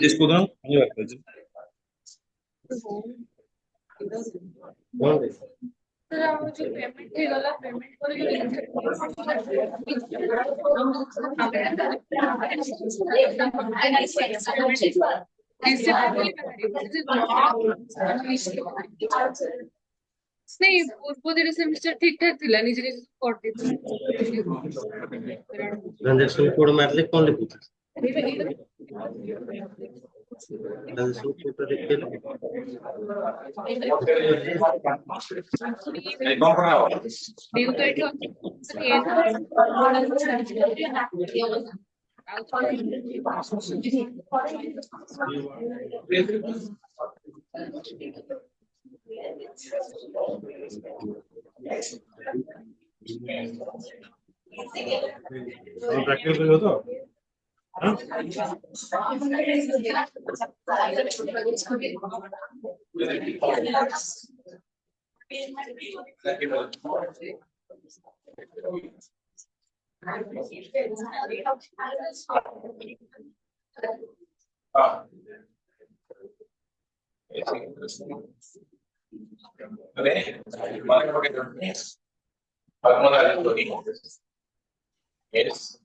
इसको ना नहीं पूर्व दिन सेमिस्टर ठीक ठाक थिला निजे निजे करते ट्रांजैक्शन कोड मारले कौन लिखुता ट्रांजैक्शन कोड तो देख के ड्यू तो एटो प्रैक्टिकल करियो तो Yes.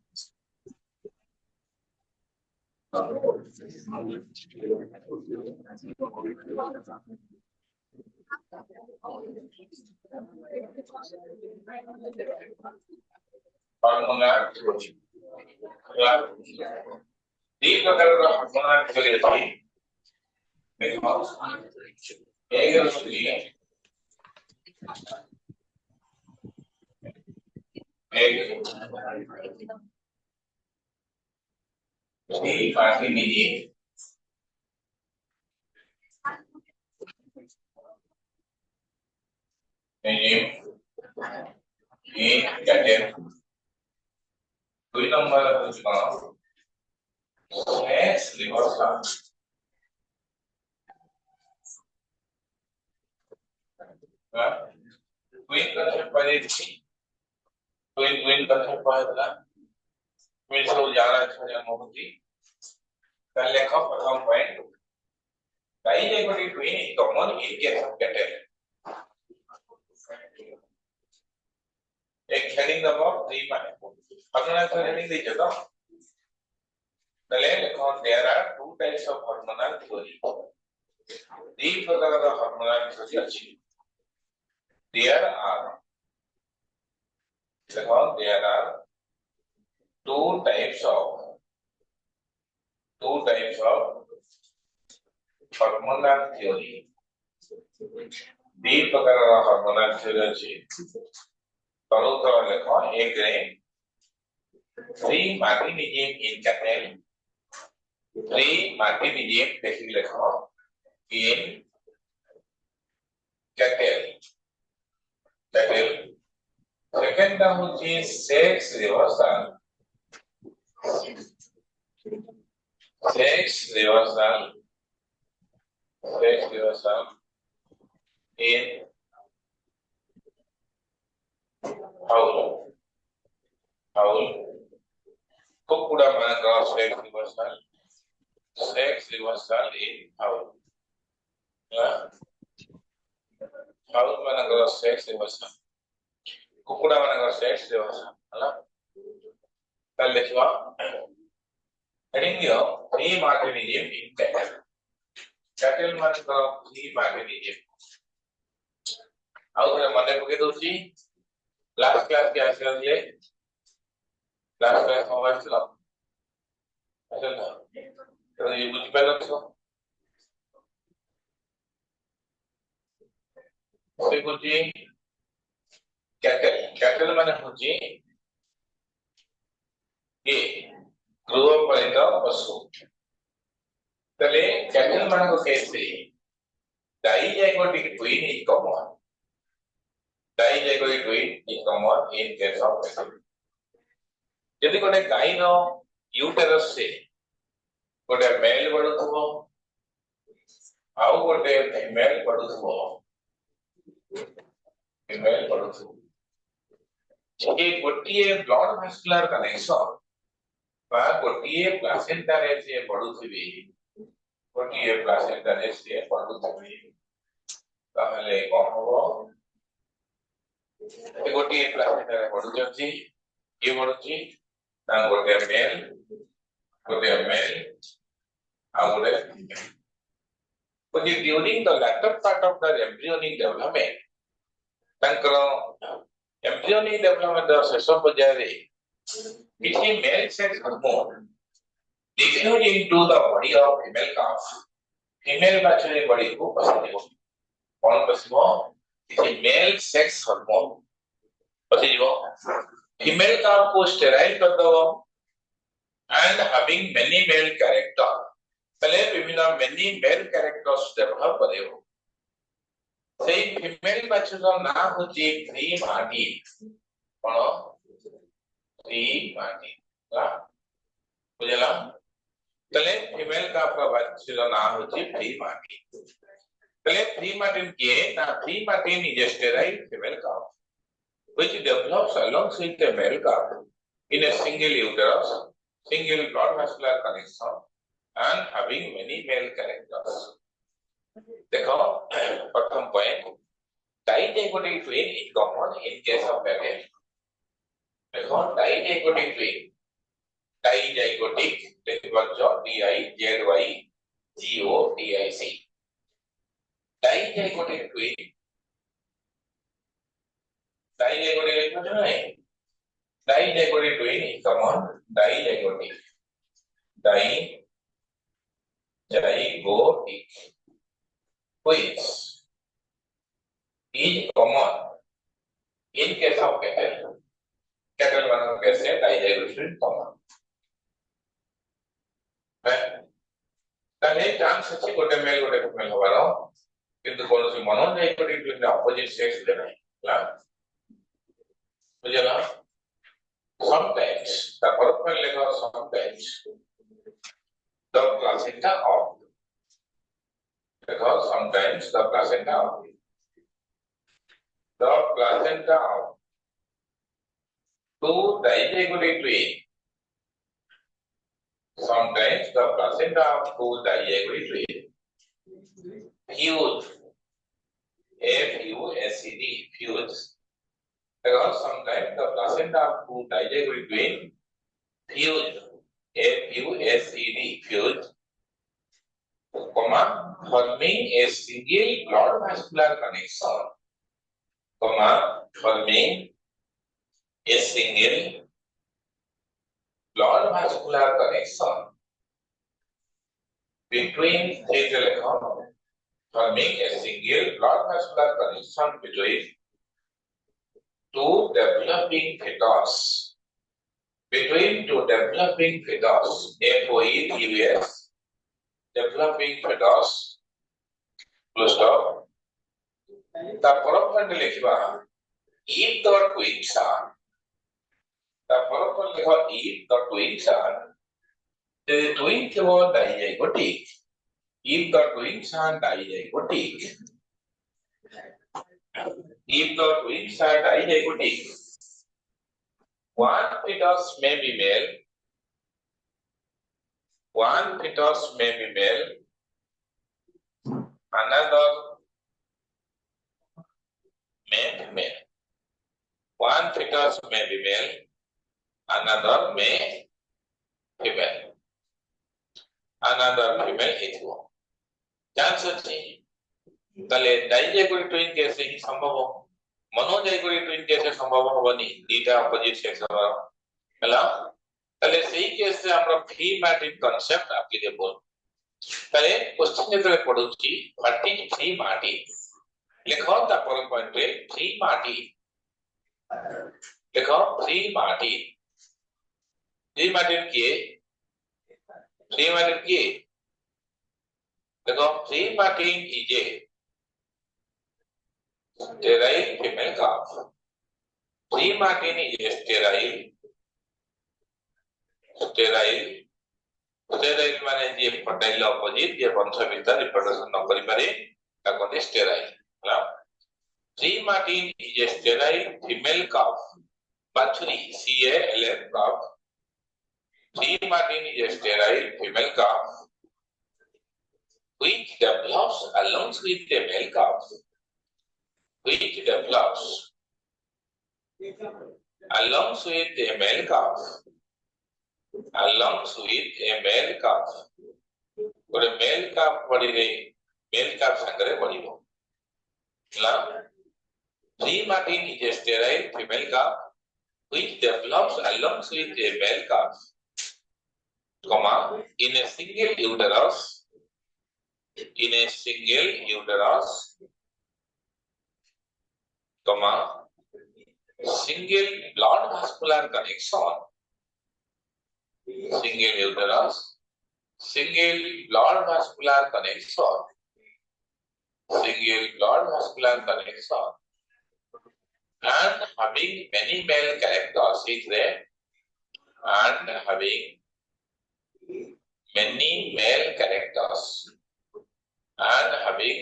Hormonal theory. Di प्रकार hormonal theory थी. एक पार्टी लीजिए ये कहते हैं कोई नंबर चुका एक्स रिवर्स कोई कंसेप्ट पहले थी कोई कंसेप्ट पहले था कोई सब जा रहा है जब मोहती कल लेखा प्रथम पॉइंट कई जगह पर कोई नहीं कॉमन एक सब कहते हैं एक हेडिंग दबाओ थ्री माने hormonal heading दे देता पहले लिखो there are two types of hormonal theory दी प्रकार का hormonal theory अच्छी there are two types of hormonal theory दी प्रकार का hormonal theory अच्छी करो तो लिखो एक है free mechanism in cattle free mechanism basically लिखो in cattle second term is sex reversal in howl Kukuda manaka sex reversal in howl howl manaka sex reversal Kukuda manaka sex reversal कल लिखवा heading दियो free mechanism in cattle manaka free mechanism ଆଉ ଥରେ ମନେ ପକେଇ ଦଉଛି last class के answer दिए लास्ट क्लास होमवर्क चलाओ अच्छा ना तो ये बुझ पे रखो से कुछ कैटल माने होची ये गृहपालित पशु तले कैटल माने को कैसे दाई जाय को टिक कोई नहीं कमवा दाई जाय को कोई नहीं कमवा इन केस ऑफ कैटल यदि कोने गाय नो यूटेरस से गोटे मेल बढ़ुथबो आउ गोटे फीमेल बढ़ुथबो फीमेल बढ़ुथबो ये गोटिए ब्लड वास्कुलर कनेक्शन बा गोटिए प्लासेंटा रे से बढ़ुथबी गोटिए प्लासेंटा रे से बढ़ुथबी ताहले कोन हबो गोटिए प्लासेंटा रे बढ़ुचि ये बढ़ुचि ना गोटे mail आउरे but during the latter part of the embryonic development ତାଙ୍କର embryonic development ଶେଷ ପର୍ଯ୍ୟାୟରେ କିଛି male sex hormone diffuse into the body of female calf female ବାଛୁରୀ ବଡିକୁ ପଶିଯିବ କଣ ପଶିବ କିଛି male sex hormone ପଶିଯିବ female calf କୁ sterile କରିଦବ and having many male character पहले विभिन्न many male characters develop करेगा सेही फीमेल बाछुर ना होची फ्री माटी कोन फ्री माटी ला बुझला तले फीमेल का बाछुर ना होची फ्री माटी तले फ्री माटी के ना फ्री माटी is sterile female calf which develops alongside the male calf in a single uterus single blood vascular connection and having many male characters देखो प्रथम point dizygotic twin is common in case of female देखो dizygotic twin dizygotic लिखबो D I Z Y G O T I C dizygotic twin dizygotic लिखबो नहीं dizygotic twin is common dizygotic dizygotic which is common in case of cattle. Cattle one case है digestion common. ताले chance अच्छी गोटे female होवारो किंतु कौन सी monozygotic twin opposite sex ले नहीं ला मुझे ना sometimes the corresponding लेगा sometimes the placenta of because sometimes the placenta of two dizygotic twin sometimes the placenta of two dizygotic twin fuse FUSED fuse because sometimes the placenta of two dizygotic twin fuse FUSED fuse forming a single blood vascular connection, forming a single blood vascular connection between forming a single blood vascular connection between two developing fetus, FOETUS, developing fetus, full stop. The corresponding लिखिबा if the twins are the corresponding लिखो if the twins are the twin केवल dizygotic if the twins are dizygotic one fetus may be male another may female. One fetus may be male, another may female. Another female हेतु chance अच्छी तले डाइजेगोटिक twin कैसे ही संभव हो monozygotic twin कैसे संभव हो बनी दीटा अपोजिट सेक्स होला तले सही केस से हमरा फ्री मैटिक कांसेप्ट एप्लीकेबल तले क्वेश्चन जेतले पडुची व्हाट इज फ्री माटी लिखो ता पर पॉइंट पे फ्री माटी लिखो फ्री माटी के देखो free Martin is A sterile female calf. Free Martin is sterile sterile sterile माने जे फर्टाइल अपोजिट जे वंश विस्तार रिप्रोडक्शन न करि पारे ताको स्टेराइल हला tree Martin is a sterile female calf बाछुरी CALF calf tree Martin is a sterile female calf which develops along with the male calf which develops along with a male calf along with a male calf और male calf बढिले male calf संगरे बढिबो ला freemartin is a sterile female calf which develops along with a male calf comma in a single uterus comma single blood vascular connection single uterus single blood vascular connection and having many male characters is there and having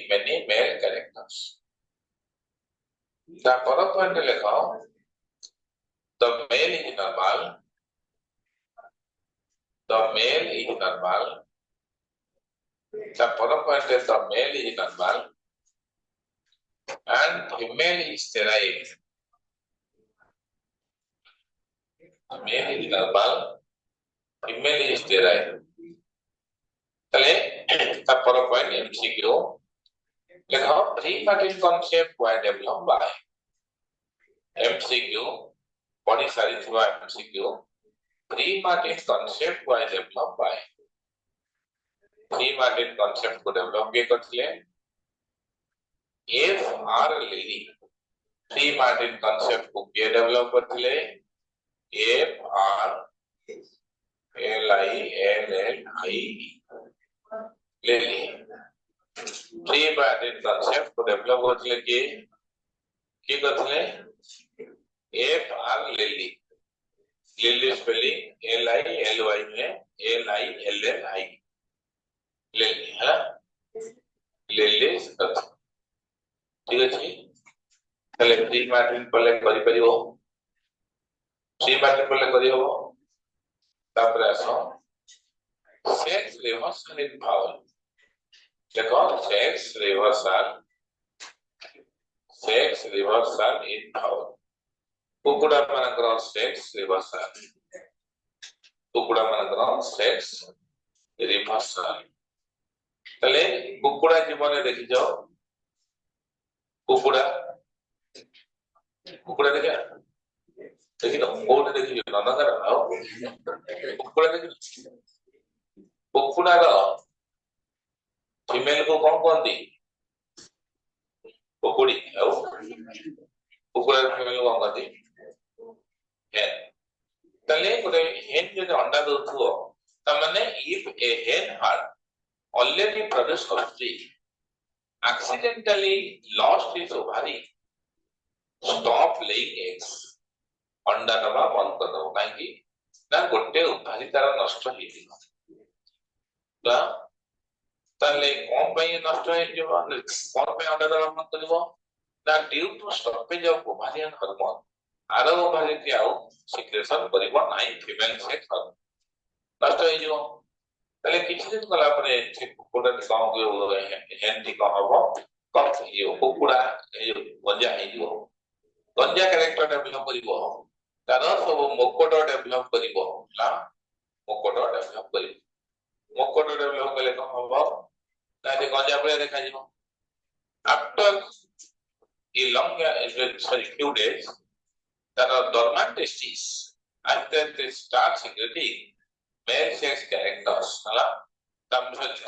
many male characters the fourth point lekha the male is normal the fourth point is the male is normal and female is sterile the male is normal female is sterile तले the fourth point MCQ lekha pre-matin concept were developed by MCQ body size by MCQ pre-matin concept were developed by pre-matin concept को develop किए करथिले F.R. Lilly pre-matin concept को किए develop करथिले F.R. Lilly Lilly pre-matin concept को develop करथिले के करथिले F.R. Lilly Lilly spelling Lilly में Lilly Lilly है Lilly ठीक अछि तले pre-matin पले करि परिबो pre-matin पले करि हो तापर आसो sex reversal in bowel देखो sex reversal in bowel कुकुड़ा मानकर sex reversal तले कुकुड़ा जीवन देखि जाओ कुकुड़ा देखि न कोड देखि ननगर आओ कुकुड़ा देखि कुकुड़ा रो फीमेल को कौन कहती कुकुड़ी आओ कुकुड़ा फीमेल को कौन कहती hen तले गोटे hen जो अंडा दउथुओ त माने if a hen had already produced offspring accidentally lost his ovary stop laying eggs अंडा दबा बंद कर दो काहे ना गोटे ओभारी तार नष्ट हे दिनो ताले कोन पई नष्ट हे जेबो कोन पई अंडा दबा बंद करबो ना due to stoppage of ovarian hormone आरो ओभारी के आउ सिक्रेशन करबो नाही फीमेल सेक्स हार्मोन नष्ट हे जेबो ताले किछि दिन गला परे कुकुड़ा काम के हेंटी को हबो कम यो कुकुड़ा गंजा हे जेबो गंजा कैरेक्टर डेवलप करिवो तार सब मोकोटो डेवलप करिवो ला मोकोटो डेवलप कले कम हबो ताजे गंजा परे देखा जिवो after a long few days that are dormant testes after they start secreting male sex characters hala tam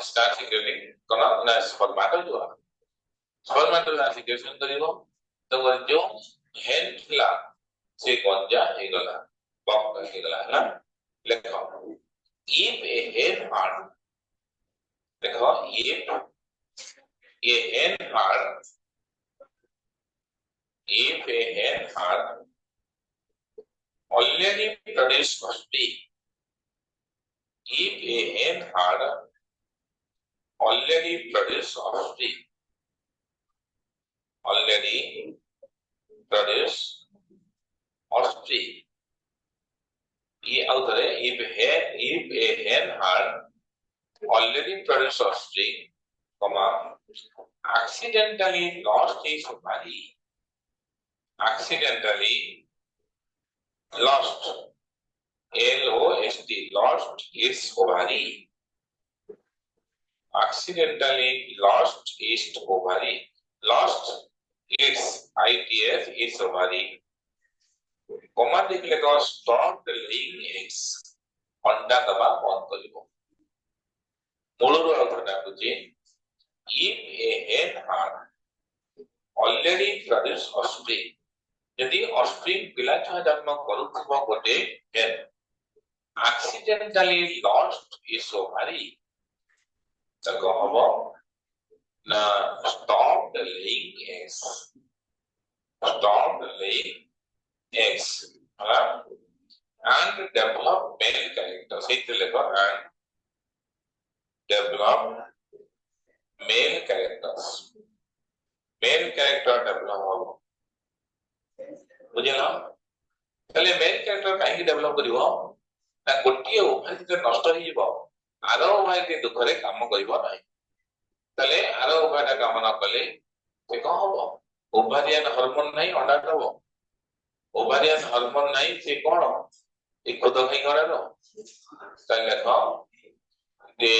start secreting kona na spermatozoa secretion karibo to jo hen thila se ganja he gala pop he gala hala lekho if a hen had lekho if a hen had already produced offspring if a hen had already produced offspring, ये out there, if a hen had already produced offspring, comma, accidentally lost his ovary, accidentally lost, lost, lost his ovary, accidentally lost its ovary, lost its its its ovary, comma देखले तो stopped laying eggs, अंडा दबा बंद करिवो Müller अर्थटा बुझे if a hen had already produced offspring, यदि offspring पिला छुआ जन्म करूथबो गोटे hen accidentally lost its ovary, तको हबो ना stopped laying eggs, stopped laying eggs, and develop male characters. And develop male characters. Male character develop होगा. बुझे ना? चले male character कहीं develop करिवो. ना गोटिए उभाय के नष्ट ही जीवो. आरो उभाय के दुखरे काम करिवो नाही. चले आरो उभाय का काम न कले से कौन होबो? ओवारियन हार्मोन नहीं अंडा दबो. ओवारियन हार्मोन नहीं से कौन? एक खुद कहीं करे रो. चले देखो जे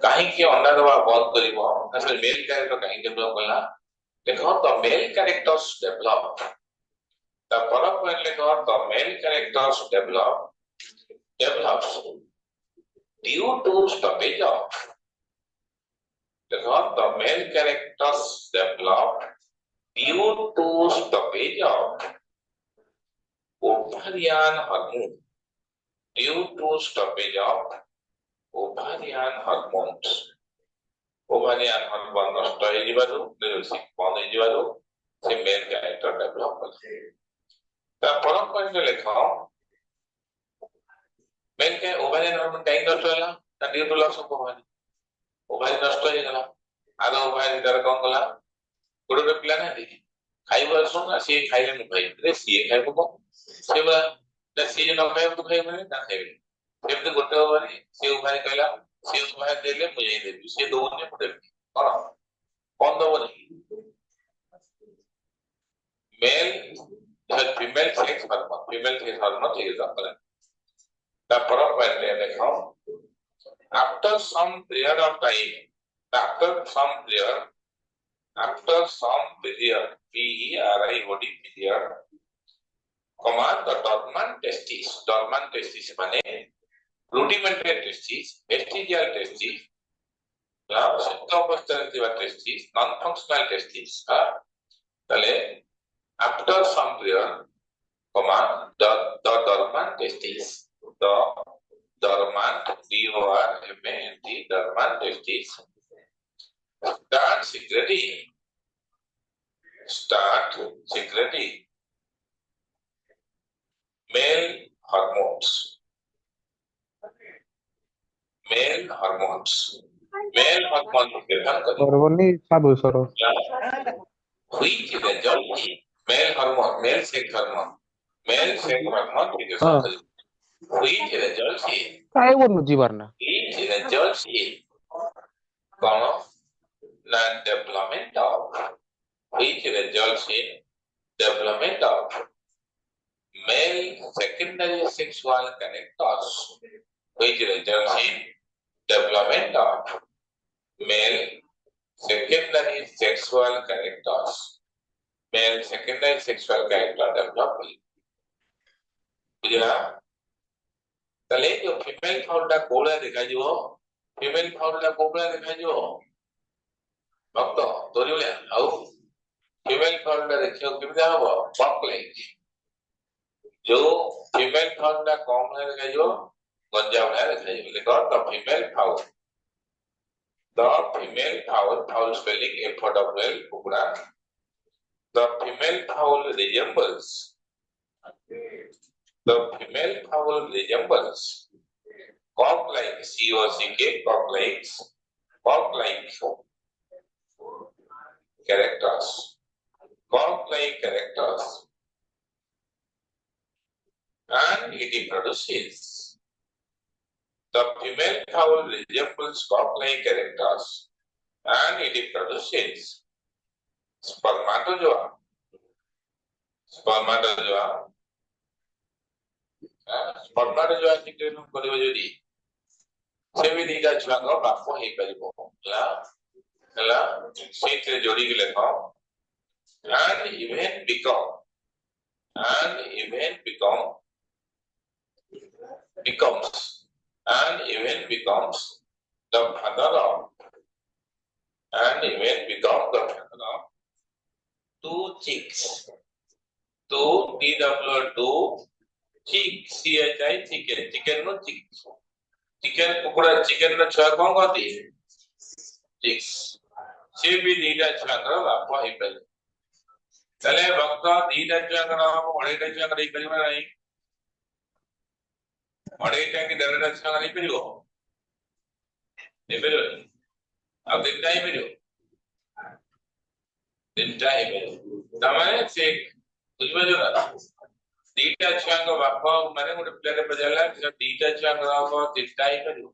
कहीं के अंडा दबा बंद करिवो. असल मेल कैरेक्टर कहीं डेवलप करला. देखो तो male characters develop. The product when देखो the male characters develops due to stoppage of. देखो the male characters develop due to stoppage of ovarian hormone. Due to stoppage of ovarian hormones. Ovarian hormone नष्ट हो जीवारो, निर्वसिक बंद हो जीवारो, से male character develop करते हैं. ता परम पॉइंट लिखो मेल के ओवारियन हार्मोन कहीं नष्ट होला ता due to loss of ovary ovary नष्ट हो गला आरो ओवारी दर कोन गला गोडे पिला ना दी खाइबो सुन ना से खाइले न भाई रे से खाइबो को से बा ता से न खाइबो तो खाइबो ना खाइबो सेम गोटे ओवारी से ओवारी कहला से ओवारी देले मुझे देबी से दोने पड़े कोन दो नहीं mail female sex hormone is example. The product when they come after some period of time, after some period, period, command the dormant testis माने rudimentary testis, vestigial testis, शुद्ध अवस्था testis, non-functional testis, तले after some period, command the dormant testis, the dormant D-O-R-M-A-N-T, dormant testis start secreting male hormones. Male hormones Sarvani साधु सरो which result male sex hormone which results in काय बोलू जीवारना कोन ना development of male secondary sexual connectors which results in development of male secondary sexual connectors development बुझला तले जो female foul दा Cola देखा जो फीमेल फाउल दा कोला देखा जो भक्त तोरिले आउ फीमेल फाउल दा देखियो किबदा हबो पॉप लाइक जो फीमेल फाउल दा कम है देखा जो गंजा वाला देखा जो देखो तो the female fowl spelling F-O-W-L कुकुड़ा the female fowl resembles Cork-like, C-O-C-K, cork-like characters. Cork-like characters. And it reproduces. The female fowl resembles cork-like characters and it reproduces. Spermatozoa. Spermatozoa ଚିତ୍ରଣ କରିବ ଯଦି ସେ ବି ଦିଟା ଛୁଆଙ୍କ ବାପ ହେଇପାରିବ ହେଲା ସେଇଥିରେ ଯୋଡ଼ିକି ଲେଖ and even become the father of two chicks. Two two chick chicken no chicken कुकुड़ा chicken no छुआ कौन कहती chicks से भी दीटा छुआंकर बाप ही पहले चले वक्त दीटा छुआंकर नाम अड़ेटा छुआंकर एक परिवार नहीं अड़ेटा की दरड़ा छुआंकर नहीं परिवो अब दिखता ही परिवो तमाने से कुछ बजो ना दीटा छुआंक बाप माने गोटे पिलाटे पजाला दीटा छुआंक बाप दिखता ही परिवो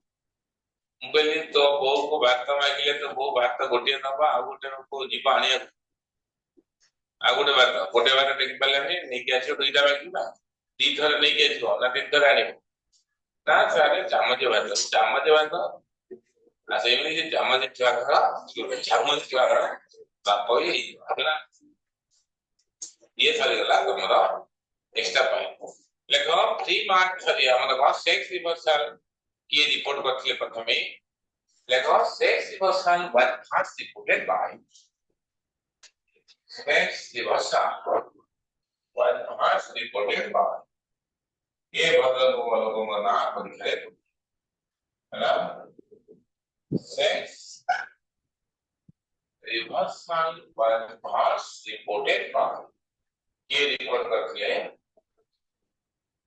मुगली तो बो को भात मागिले तो बो भात गोटे नबा आ गोटे को जीवा आनिया आ गोटे भात टेक पाले नहीं के आछो दुईटा मागिबा दी थर नहीं के आछो ना तीन थर आनिबो ना सारे चामच भात आ सेमनी जे चामच छुआ बाप ही हला ये सारे गला तुमरा एक्स्ट्रा पॉइंट लेखो 3 मार्क छली हमर को सेक्स रिवर्सल की रिपोर्ट करथले प्रथमे लेखो sex reversal was first reported by ये भद्र लोगों का नाम लिखे है ना sex reversal was first reported by ये रिपोर्ट करथले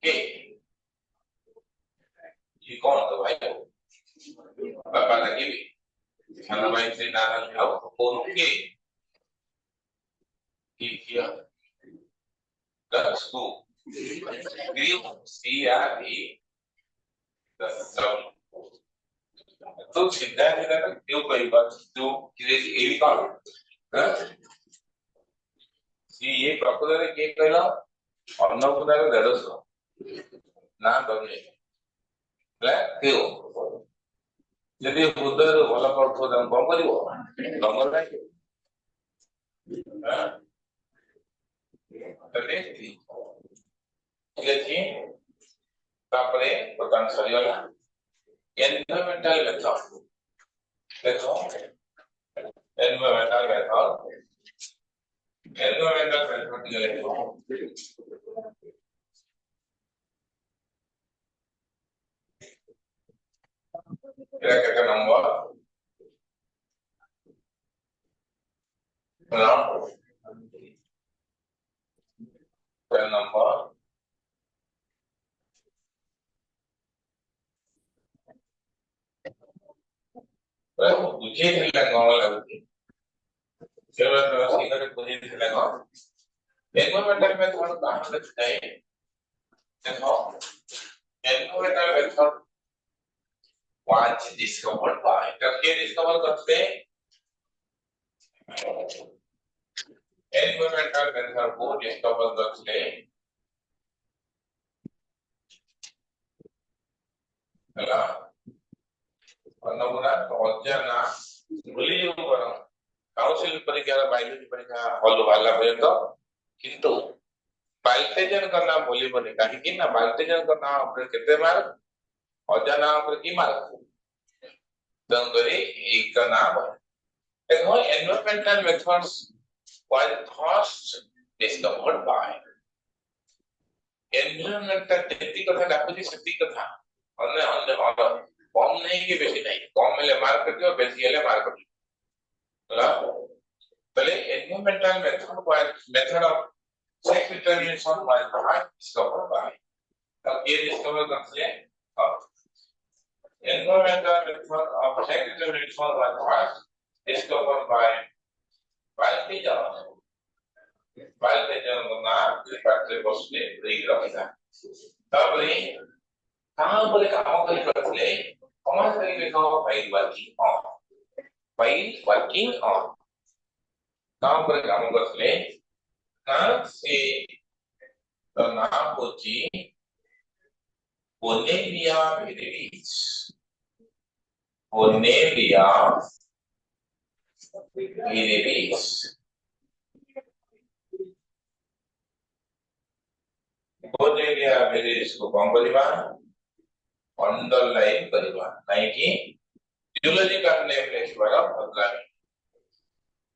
के ये कौन तो भाई पापा लगी भी खाना भाई से नारा खाओ कौन के किया दस को ग्रीव सीआरई दस तो सिद्धांत है ना क्यों कोई बात जो किसी एक कौन ये प्रपोजल के कहला अन्नपूर्णा रे 150 ना दने ले क्यों यदि उधर वाला पड़तो हम कम करिवो नंबर नहीं हां तले ठीक है तापरे प्रदान सरिवाला एनवायरमेंटल मेथड देखो एनवायरमेंटल मेथड के लिए क्या कहते हैं नंबर नंबर मुझे नहीं लगा लगती चलो तो सीधे मुझे नहीं लगा एनवायरमेंटल मेथड कहाँ लगता है देखो environmental method was discovered by तब क्या डिस्कवर करते हैं एनवायरमेंटल मेथड को डिस्कवर करते हैं ହେଲା अन्नपूर्णा ଅଜାନା ଭୁଲି ଯିବୁ ବରଂ କାଉନସିଲ ପରୀକ୍ଷା ବାୟୋଲୋଜି ପରୀକ୍ଷା ହଲ ବାହାରିଲା ପର୍ଯ୍ୟନ୍ତ କିନ୍ତୁ ବାୟୋଟେଜନ करना ଭୁଲିବନି କାହିଁକି ନା ବାୟୋଟେଜନ करना ଉପରେ କେତେ ମାର୍କ अजाना पर की मार्क दंगरी एक का नाम है देखो environmental methods was first discovered by environmental technique कथा डाकुची सती कथा अन्य कम नहीं के बेसी नहीं कम ले मार्क दियो बेसी ले मार्क दियो होला पहले environmental method of sex determination was discovered by अब ये डिस्कवर करते हैं environmental method of secondary method was first discovered by Balthazar. Balthazar na factory post le regrafita. Tabri कहाँ बोले काम करी करते कौन तरीके का फाइल वर्किंग ऑन काम पर काम करते ना से तो नाम होची बोनेलिया विरिडिस बोनेलिया विरिडिस को कौन बोलिबा अंडरलाइन करिबा नहीं कि जियोलॉजिकल नेम लेखिबार बदलामी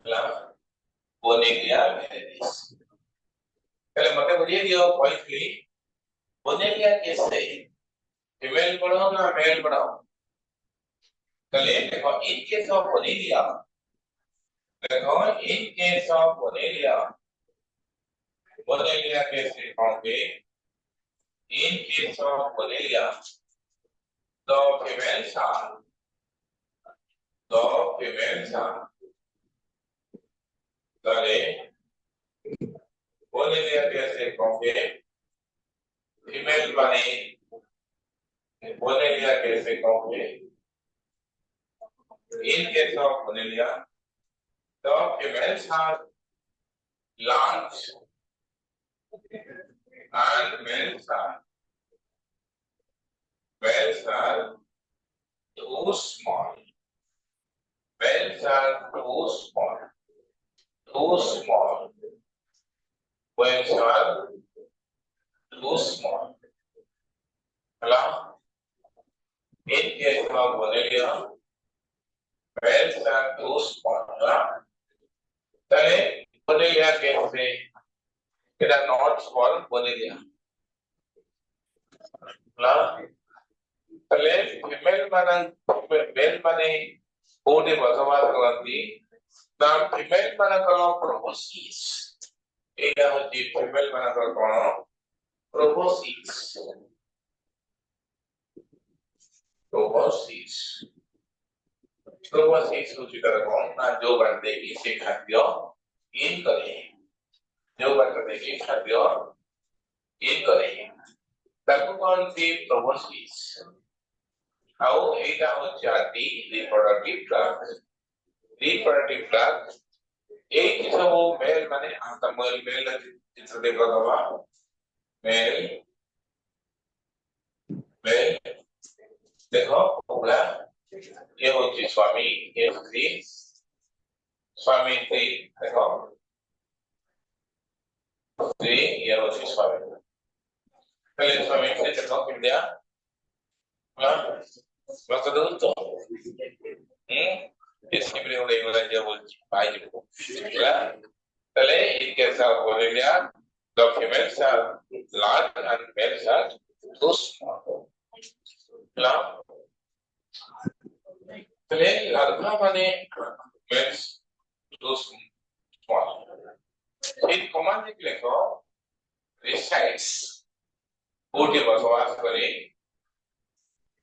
ହେଲା बोनेलिया विरिडिस पहले मते बुझिए दियो कहली बोनेलिया कैसे फीमेल पढ़ाओ ना मेल पढ़ाओ पहले देखो इन केस ऑफ बोनेलिया कैसे कहोगे in case of Bonellia the females are करे बोनेलिया कैसे कहोगे फीमेल बने बोनेलिया कैसे कहोगे in case of बोनेलिया the females are large and males are too small. Males are too small. Males are too small. Hello? In case of बोनेलिया males are too small. Hello? चले बोनेलिया कैसे it are not small बोनेलिया. Hello? पहले female माने कोडे बसवास करती ना female माने करो प्रोपोसिस एटा होती फीमेल माने करो कोन प्रोपोसिस होची कर कोन ना जो बनते की से खाद्य इन करे जो बनते की खाद्य इन करे ताको कोन सी प्रोपोसिस how एटा हो जाती reproductive tract एक सब मेल माने आता मेल चित्र देखो दवा मेल देखो पूरा ये होची स्वामी ये स्त्री देखो स्त्री ये होची स्वामी पहले स्वामी से देखो इंडिया Waktu itu, इसकी उन्हें इंग्लैंड बोलती पाई को lah tele in case of Bolivia the females are large and males are too small lah tele larva माने males too small in command लिखो resides बूटी बसवास करे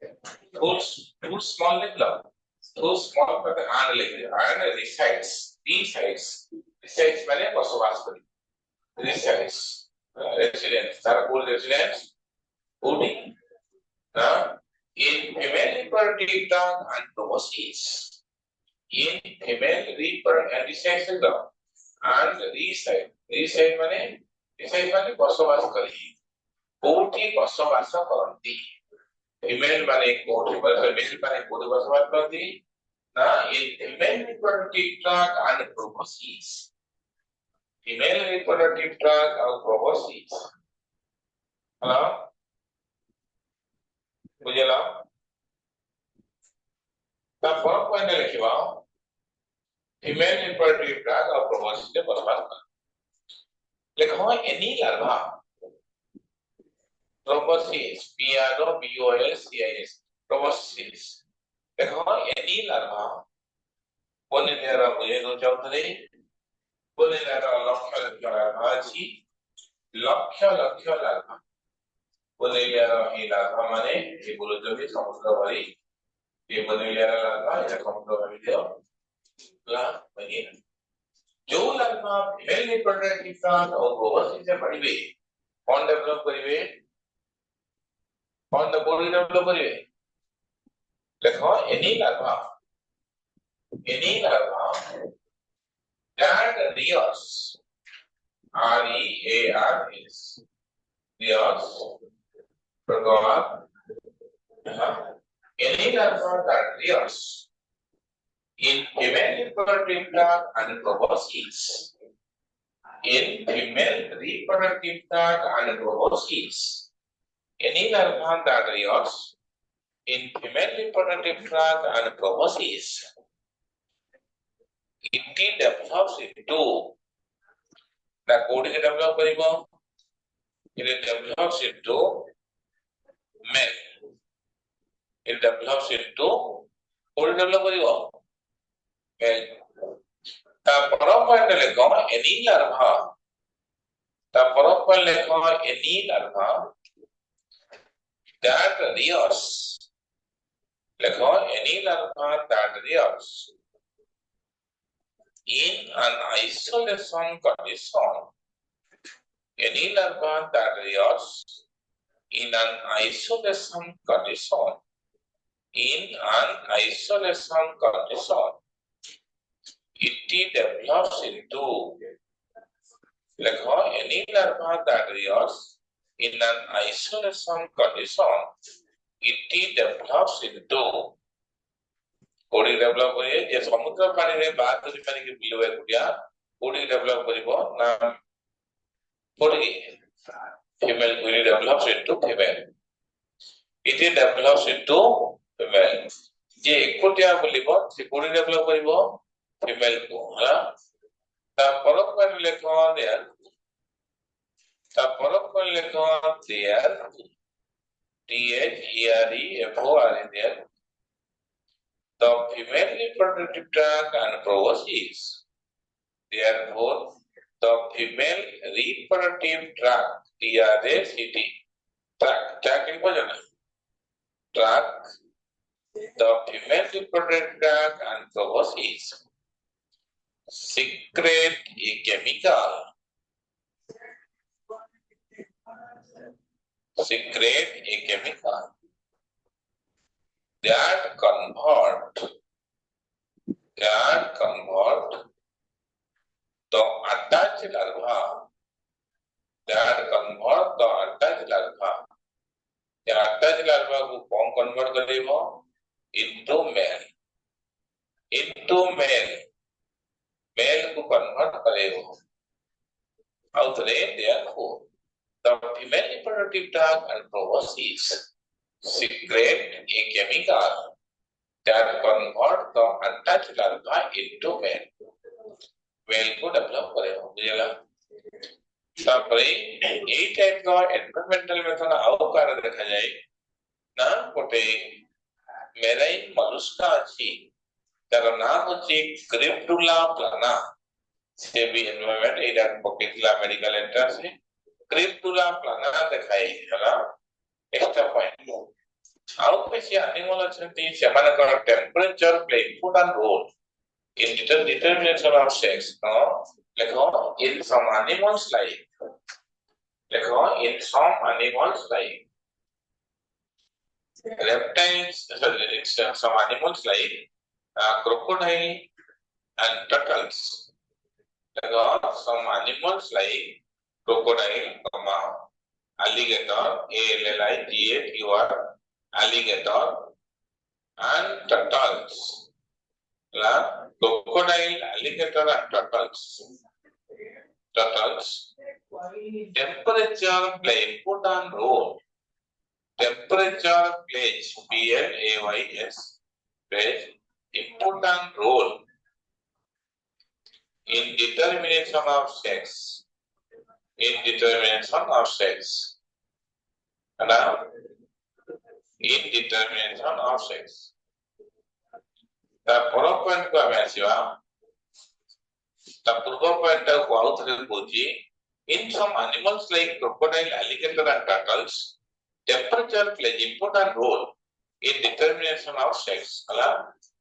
too small मतलब too small पर आन लिखे आन resides माने बसवास करे resides residence तारा बोल residence booty ना in female reproductive tract and proboscis in female reproductive tract and reside माने बसवास करे कोठी बसवास करती female माने कोठी मेल माने कोठी बसवास करती ना in female reproductive tract and proboscis female reproductive tract और proboscis हेलो बुझला ता फर्क पॉइंट लिखिबा female reproductive tract और proboscis के बसवास कर लिखो any larva proboscis PROBOSCIS proboscis देखो एनी लार्वा बोनेलिया मुझे दो चौथरे बोनेलिया लक्ष्य लार्वा छी लक्ष्य लार्वा बोनेलिया ही लार्वा माने ये बोलो जमी समुद्र भरी ये बनेगा लगा या कंप्यूटर वीडियो ला बनिए जो लगा वेल प्रोडक्ट का और ओवरसीज से पढ़िबे कौन डेवलप करिवे कौन द बॉडी डेवलप करिवे देखो एनी लगा that rears REARS rears प्रकार any larva that rears in female reproductive tract and proboscis in female reproductive tract and proboscis any larva that rears in female reproductive tract and proboscis it develops into the code develop karibo it develops into male it develops into code develop karibo male ta proper lekho any larva that rears lekho any larva that rears in an isolation condition any larva that rears in an isolation condition it develops into lekho any larva that rears in an isolation condition it develops into कोडी develop करिए जे समुद्र पानी रे बात करि पानी के बिलवे कुटिया कोडी डेवलप करिवो ना कोडी फीमेल कोडी develops into female it develops into female जे कुटिया बोलिबो से कोडी डेवलप करिवो फीमेल को हला ता परक पर लेखो there THEREFOR there the female reproductive tract and proboscis. Therefore, the female reproductive tract, TRACT, tract in tract, the female reproductive tract and proboscis secrete a chemical that convert the attached larva को कौन convert करेगा into male को convert करेगा और therefore the female reproductive tract and proboscis secrete a chemical that convert the attached larva into male को develop करेगा बुझेला तापरे ए टाइप का एनवायरमेंटल मेथड आउ कार देखा जाए ना कोटे मेराइन मलुस्का अछि तार नाम होछि क्रिप्टुला प्लाना से भी एनवायरमेंट एटा पकेटला मेडिकल एंटर से क्रिप्टुला प्लाना देखाई हला एक्स्ट्रा पॉइंट आउ पेशी एनिमल अछंती सेमानकर temperature play important role in determination of sex lekho in some animals like reptiles some animals like crocodile and turtles some animals like crocodile alligator alligator and turtles crocodile, alligator and turtles. Temperature play important role. Temperature plays PLAYS plays important role in determination of sex. The first point को हमें आसिवा the पूर्व point को out रे बोझी in some animals like crocodile, alligator and turtles temperature plays important role in determination of sex ହେଲା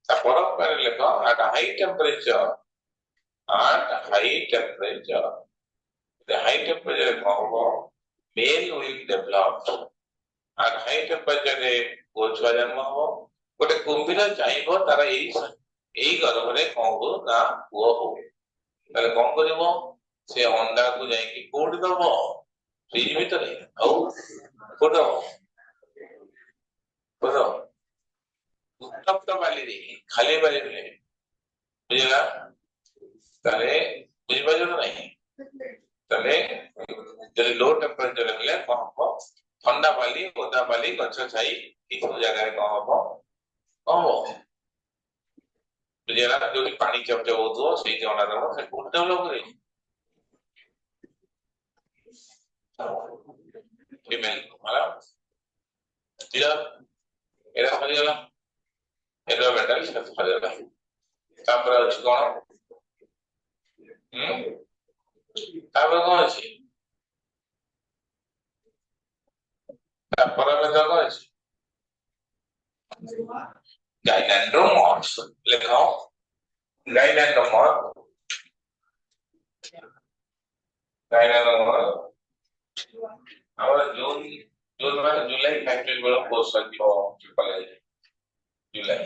ତା ପରୋକ୍ଷରେ ଲେଖ at high temperature the high temperature କଣ ହବ male will develop at high temperature ରେ ପୁଅ ଛୁଆ ଜନ୍ମ ହବ ଗୋଟେ କୁମ୍ଭୀର ଚାହିଁବ ତାର ଏଇ ଗର୍ଭରେ କଣ ହବ ନା ପୁଅ ହଉ ତାହେଲେ କଣ କରିବ ସେ ଅଣ୍ଡାକୁ ଯାଇକି କୋଉଠି ଦବ ଫ୍ରିଜ ଭିତରେ ଆଉ କୋଉଠି ଦବ उत्तप्त बाली खाली बाली में बुझला ताले बुझबाजो नहीं ताले जब लो टेम्परेचर ले कौन हो ठंडा बाली ओदा बाली गछ छाई ई सब जगह कौन हो बुझला जो पानी चपचप होतो सेही जणा दबो से कोन डेवलप करे फीमेल मला क्लियर एरा खाली गला environmental ସଫଳତା ତାପରେ ଅଛି କଣ ତାପରେ କଣ ଅଛି ତାପରେ କଣ ଅଛି ଗାଇନାଣ୍ଡ୍ରୋମର୍ସ ଲେଖ ଗାଇନାଣ୍ଡ୍ରୋମର୍ସ ଆମର ଜୁନ ମାନେ ଜୁଲାଇ ଫ୍ୟାକ୍ଟରି ବେଳ କୋର୍ସ ଅଛି college July.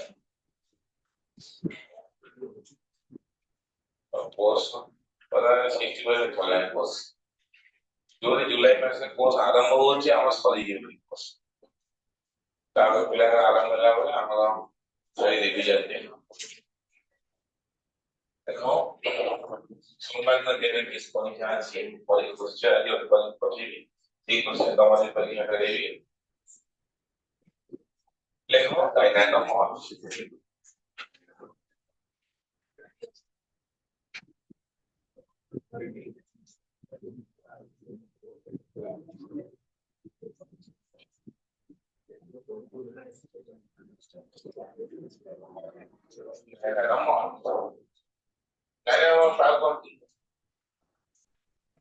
Course, whether 65 online course. During July मास में course आरंभ हो जाए आवाज सही है course. ताकि पिला का आरंभ होला बोले हमारा सही रिवीजन दे. देखो सोमवार को देने की स्कूल जाने से पहले कुछ चाहिए और पहले पढ़ी 3% हमारी परीक्षा करेगी. लेखो डायनामोर्स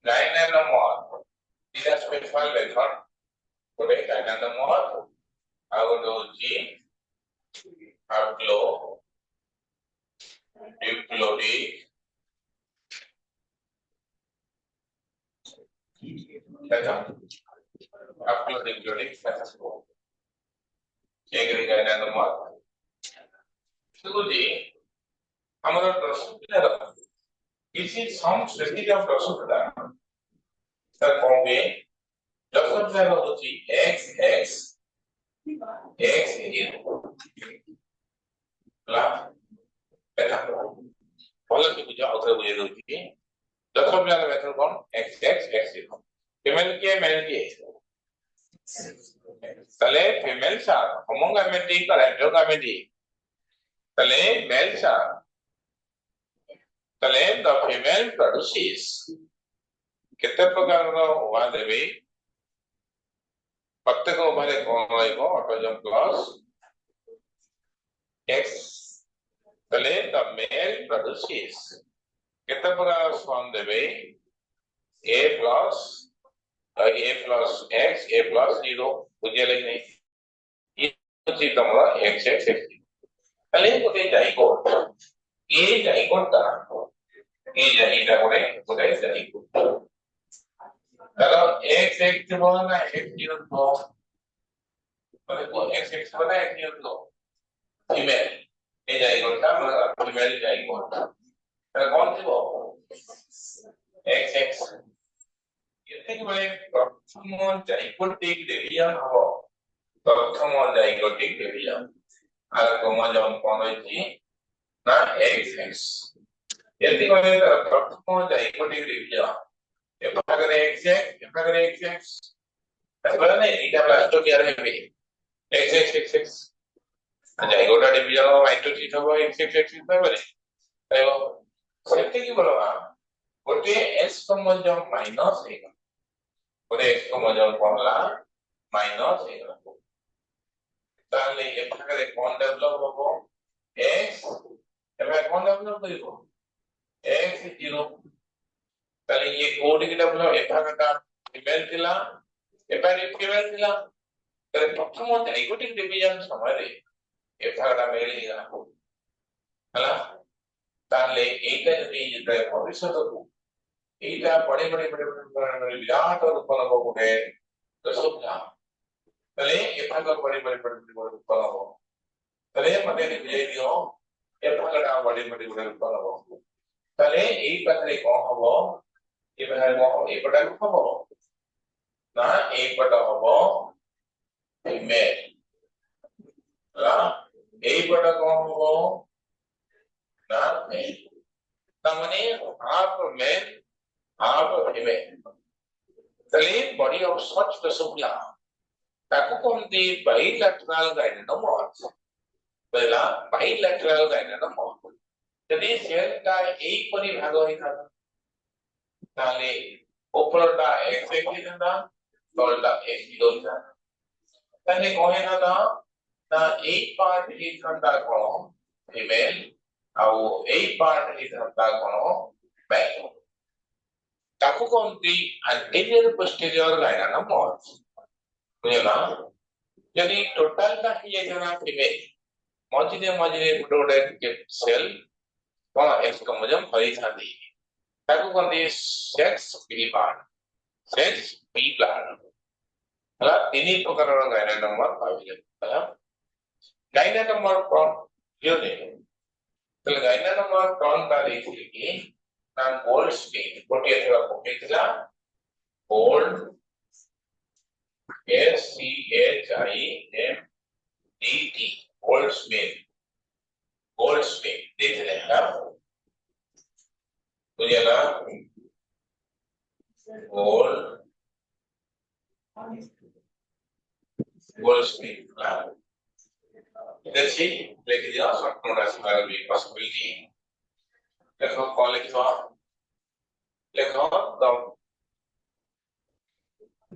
डायनामोर्स is a special method for a dynamorph Agodoji, Aglo, Diplodic, Aglo Diplodic, Agriculture. Suji, हमारा Drosophila, this is some species of Drosophila. The combi Drosophila होती XX X here. La. Better. Follow to बुझा उधर बुझे दो जी. दसों में वाला method कौन? X here. Female के male के. तले female सार. Homogametic और endogametic. तले male सार. तले the female produces. कितने प्रकार का हुआ देवी? प्रत्येक उभय कौन रहेगा ऑटोजम क्लॉज X तले the male produces कितने प्रकार स्वान देवे A plus X A plus 0 बुझे लगी नहीं ये चीज़ तमरा X तले को दे जाइगोट A जाइगोट का A जाइगोट बोले जाइगोट चलो X बोलना X 0 तो बोले को X बोलना X 0 तो फीमेल ये जाइगोट का मतलब फीमेल जाइगोट तो कौन सी वो X ये थे कि बोले प्रथम जाइगोटिक डिवीजन हो प्रथम जाइगोटिक डिवीजन आगे क्रोमोसोम कौन है जी ना X ये थे कि बोले प्रथम जाइगोटिक डिवीजन ये पकड़े XX ऐसा नहीं इधर लास्ट क्या रहेगी XX जाइगोटा डिवीजन और माइटोसिस हो XX में बोले तो सेफ्टी की बोलो आप कोटे S क्रोमोसोम माइनस है कोटे X क्रोमोसोम कौनला माइनस है ताले ये पकड़े कौन डेवलप हो X ये कौन डेवलप करेगा X 0 ताले ये कोड की डेवलप ये पकड़ा फीमेल थिला ये पहले फीमेल थिला তাহলে প্রথম জাইগোটিক ডিভিজন সময়ে এ ভাগটা মেল ହେଇଗଲା ହେଲା তাহলে এইটা যদি যেটা ভবিষ্যতକୁ এইটা বড় বড় বিরাট রূপ নেব ଗୋଟେ দশকটা তাহলে এ ভাগ বড় রূপ নেব তাহলে মনে বুঝাই দিও এ ভাগটা বড় রূপ নেব তাহলে এই পাশে কম হবো এ ভাগে এই পটা হবো না এই পটা হবো মেল ହେଲା এই পটা কম হবো না মেল তার মানে হাফ মেল হাফ ফিমেল তাহলে বডি অফ সচ দশকলা ତାକୁ କହନ୍ତି ବାଇଲାଟରାଲ ଗାଇନେନୋମର୍ସ କହିଲା ବାଇଲାଟରାଲ ଗାଇନେନୋମର୍ସ ଯଦି ସେଲଟା ଏଇପରି ଭାଗ ହେଇଥାନ୍ତା ତାହେଲେ ଉପରଟା x ହେଇଥାନ୍ତା ତଳଟା x ହେଇଥାନ୍ତା ତାହେଲେ କଣ ହେଇଥାନ୍ତା ନା ଏଇ ପାର୍ଟ ହେଇଥାନ୍ତା କଣ ଫିମେଲ ଆଉ ଏଇ ପାର୍ଟ ହେଇଥାନ୍ତା କଣ ମେଲ ତାକୁ କହନ୍ତି anterior posterior gynecomastia बुझला यदि टोटल का ये जना फीमेल मझिरे मझिरे गोटे सेल कोन एक्सक्रोमोसोम भरी थांदी ताको कोनदी सेक्स बी प्लांट हला तीन प्रकार रो गायनेटोमर पाइले हला गायनेटोमर कोन यो ने तो गायनेटोमर कोन का देखि कि नाम गोल्ड स्मिथ गोटे थोड़ा पकेइतला गोल्ड SCHIMET Goldsmith देख रहे हैं आप मुझे ना Goldsmith let's see लेके जाओ शॉर्ट नोट ऐसे वाला भी पॉसिबिलिटी देखो कौन लिखवा देखो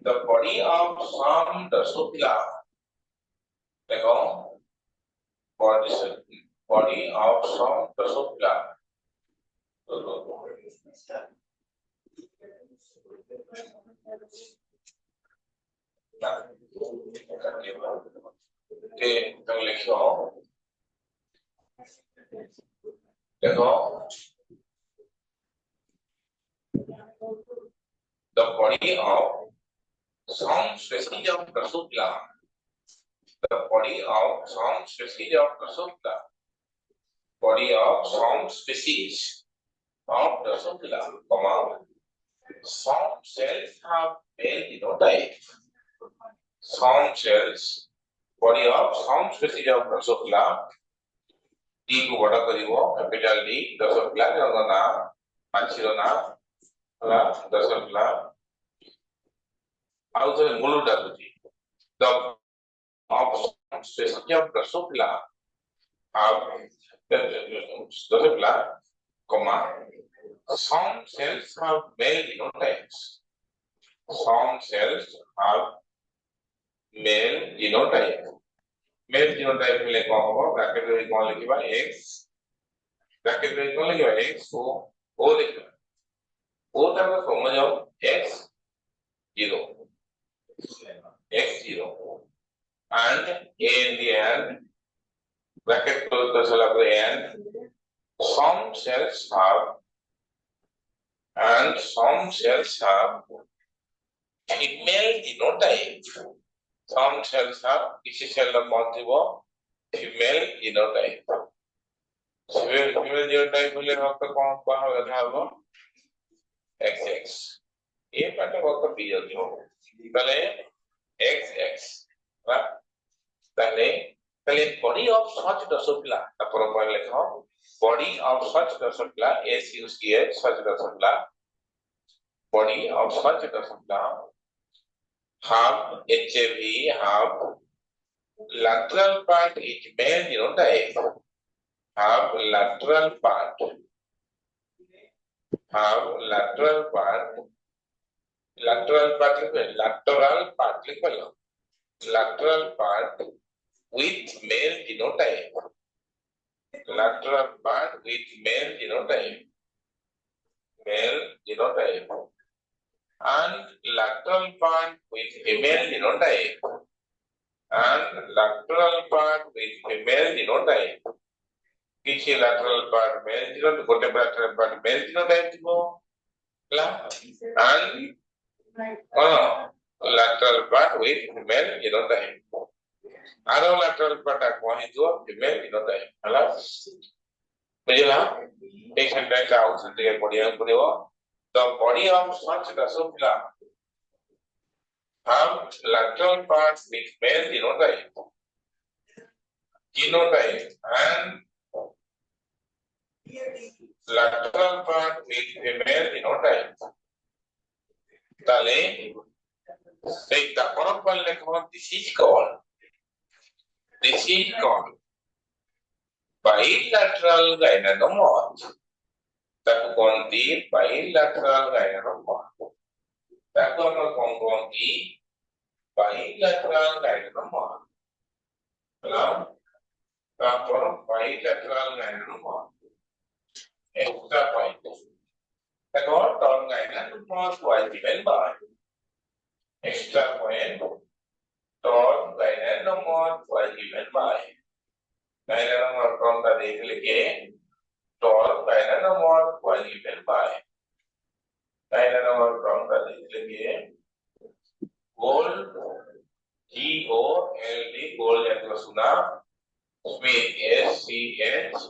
the body of some Drosophila देखो body of some Drosophila तो लिखो देखो the body of some species of Drosophila the body of some species of Drosophila body of some species of Drosophila some cells have male genotype some cells body of some species of Drosophila D को बड़ा करिवो capital D Drosophila का नाम माछीरो नाम होला Drosophila आउ तो मूलटा बुझी the of species of Drosophila have Drosophila some cells have male genotypes some cells have male genotype male genotype में कौन होगा ब्रैकेट में कौन लिखिबा x ब्रैकेट में कौन लिखिबा x को o लिखिबा o तक chromosome x0 and in the end bracket close कर चला पर and some cells have female genotype some cells have किसी सेल का कौन थी वो female genotype female genotype बोले वक्त कौन कौन होगा वो XX ये पता वक्त बीजल जो पहले XX right पहले body of such Drosophila तापर पहले लिखो body of such Drosophila SUCH such Drosophila body of such Drosophila have HAV have lateral part is male genotype have lateral part with male genotype and lateral part with female genotype and lateral part with female genotype. Kichi lateral part male genotype, gote lateral part male genotype thibo. And lateral part with female genotype. Aro lateral part akwahijo female genotype. Hala. Bujhila? Ek sentence out sentence body puribo. The body of such Drosophila have lateral part with male genotype and lateral part with female genotype. Tale, say the corporal lecture, this is called bilateral gynecomastia. That konti bilateral gynecomastia. That konti bilateral gynecomastia. Now, bilateral gynecomastia. Extra point. The total gynecomastia was given by extra point. Total gynecomastia was given by gynecomastia from the देखिए total gynecomastia was given by gynecomastia from the देखिए gold GOLD gold yang सुना उसमें SCH